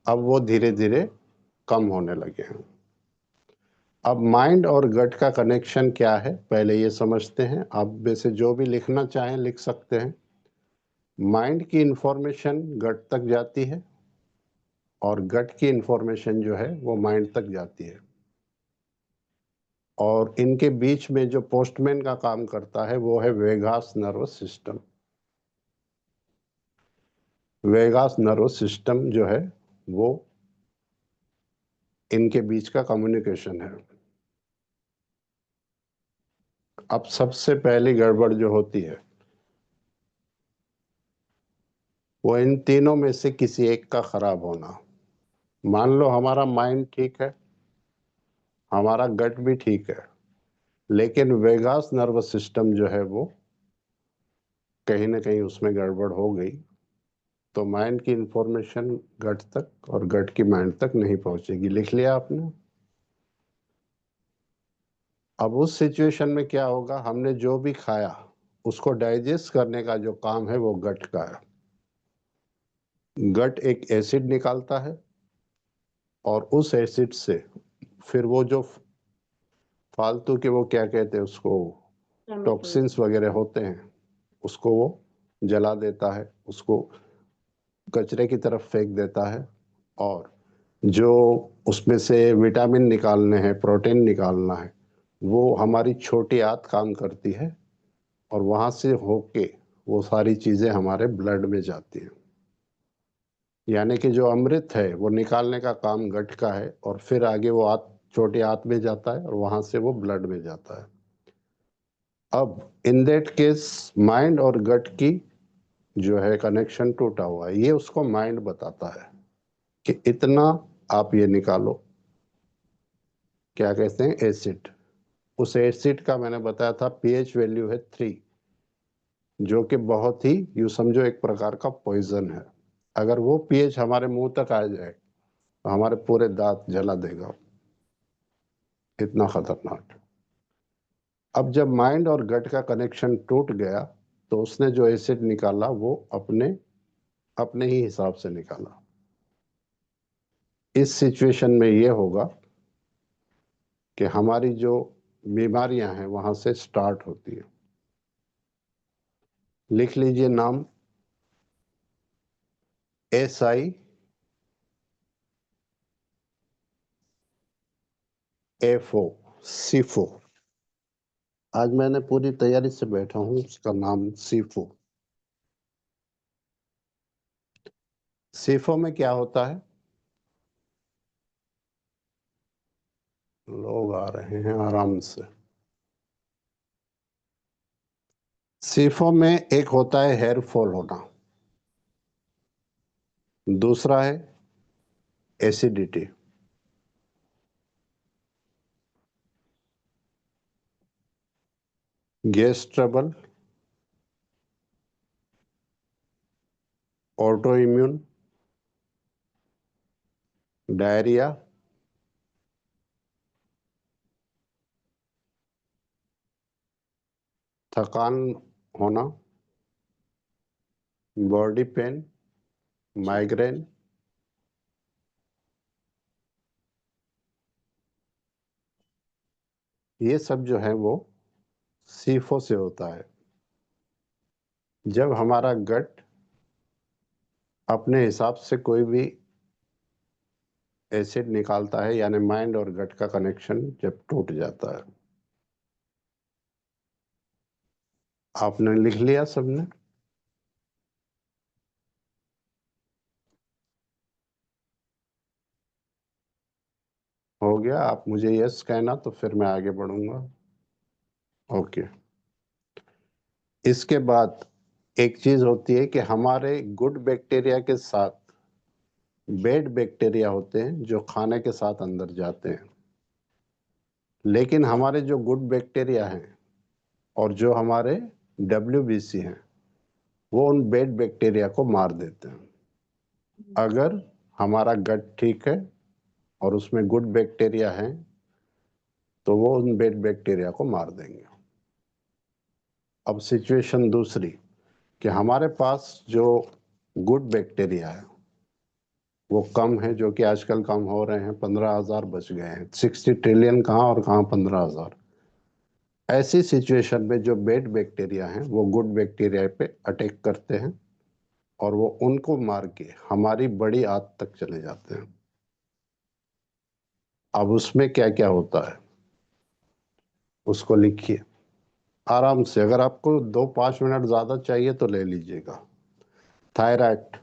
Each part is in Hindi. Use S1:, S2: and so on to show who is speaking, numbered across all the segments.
S1: अब वो धीरे धीरे कम होने लगे हैं। अब माइंड और गट का कनेक्शन क्या है पहले ये समझते हैं। आप में से जो भी लिखना चाहें लिख सकते हैं। माइंड की इंफॉर्मेशन गट तक जाती है और गट की इंफॉर्मेशन जो है वो माइंड तक जाती है, और इनके बीच में जो पोस्टमैन का काम करता है वो है Vegas nervous system. Vegas nervous system जो है वो इनके बीच का कम्युनिकेशन है। अब सबसे पहली गड़बड़ जो होती है वो इन तीनों में से किसी एक का खराब होना। मान लो हमारा माइंड ठीक है, हमारा गट भी ठीक है, लेकिन वेगास नर्वस सिस्टम जो है वो कहीं ना कहीं उसमें गड़बड़ हो गई, तो माइंड की इंफॉर्मेशन गट तक और गट की माइंड तक नहीं पहुंचेगी। लिख लिया आपने? अब उस सिचुएशन में क्या होगा, हमने जो भी खाया उसको डाइजेस्ट करने का जो काम है वो गट का है। गट एक एसिड निकालता है और उस एसिड से फिर वो जो फालतू के वो क्या कहते हैं उसको, टॉक्सिन्स वगैरह होते हैं, उसको वो जला देता है, उसको कचरे की तरफ फेंक देता है। और जो उसमें से विटामिन निकालने हैं, प्रोटीन निकालना है, वो हमारी छोटी आंत काम करती है और वहाँ से होके वो सारी चीज़ें हमारे ब्लड में जाती हैं। यानी कि जो अमृत है वो निकालने का काम गट का है और फिर आगे वो छोटी आंत में जाता है और वहाँ से वो ब्लड में जाता है। अब इन दैट केस माइंड और गट की जो है कनेक्शन टूटा हुआ है, ये उसको माइंड बताता है कि इतना आप ये निकालो, क्या कहते हैं, एसिड। उस एसिड का मैंने बताया था पीएच वैल्यू है 3, जो कि बहुत ही, यू समझो, एक प्रकार का पॉइजन है। अगर वो पीएच हमारे मुंह तक आ जाए तो हमारे पूरे दांत जला देगा, इतना खतरनाक है। अब जब माइंड और गट का कनेक्शन टूट गया तो उसने जो एसिड निकाला वो अपने अपने ही हिसाब से निकाला। इस सिचुएशन में ये होगा कि हमारी जो बीमारियां हैं वहां से स्टार्ट होती है। लिख लीजिए नाम, SIFO, सीफो। आज मैंने पूरी तैयारी से बैठा हूं, उसका नाम सीफो। सीफो में क्या होता है? लोग आ रहे हैं आराम से। सीफो में एक होता है हेयर फॉल होना, दूसरा है acidity, gas trouble, auto immune, diarrhoea, थकान होना, बॉडी पेन, माइग्रेन। ये सब जो है वो सीफो से होता है। जब हमारा गट अपने हिसाब से कोई भी एसिड निकालता है, यानी माइंड और गट का कनेक्शन जब टूट जाता है। आपने लिख लिया सबने? हो गया? आप मुझे यस कहना तो फिर मैं आगे बढ़ूंगा। ओके। इसके बाद एक चीज होती है कि हमारे गुड बैक्टीरिया के साथ बैड बैक्टीरिया होते हैं जो खाने के साथ अंदर जाते हैं। लेकिन हमारे जो गुड बैक्टीरिया हैं और जो हमारे WBC हैं वो उन बैड बैक्टीरिया को मार देते हैं। अगर हमारा गट ठीक है और उसमें गुड बैक्टीरिया हैं तो वो उन बैड बैक्टीरिया को मार देंगे। अब सिचुएशन दूसरी, कि हमारे पास जो गुड बैक्टीरिया है वो कम है, जो कि आजकल कम हो रहे हैं। 15,000 बच गए हैं। 60 ट्रिलियन कहाँ और कहाँ 15,000। ऐसी सिचुएशन में जो बैड बैक्टीरिया हैं वो गुड बैक्टीरिया पे अटैक करते हैं और वो उनको मार के हमारी बड़ी आंत तक चले जाते हैं। अब उसमें क्या क्या होता है उसको लिखिए आराम से। अगर आपको 2-5 मिनट ज्यादा चाहिए तो ले लीजिएगा। थायराइड,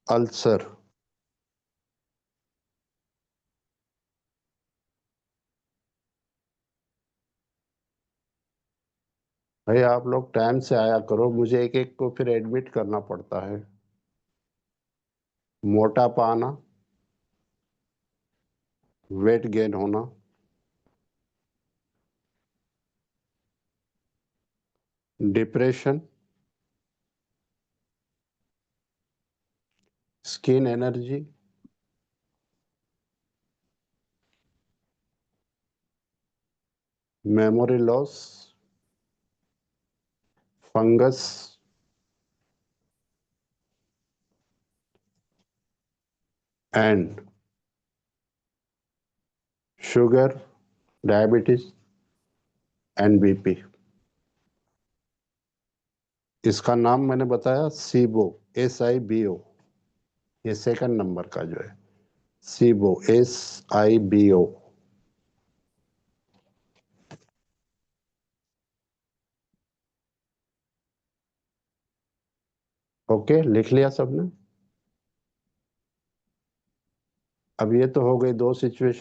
S1: अल्सर, भाई आप लोग टाइम से आया करो, मुझे एक एक को फिर एडमिट करना पड़ता है। मोटापा आना, वेट गेन होना, depression, skin energy, memory loss, fungus, and sugar, diabetes and BP. इसका नाम मैंने बताया सीबो, SIBO। ये सेकंड नंबर का जो है सीबो, SIBO। ओके, लिख लिया सबने। अब ये तो हो गई दो सिचुएशन।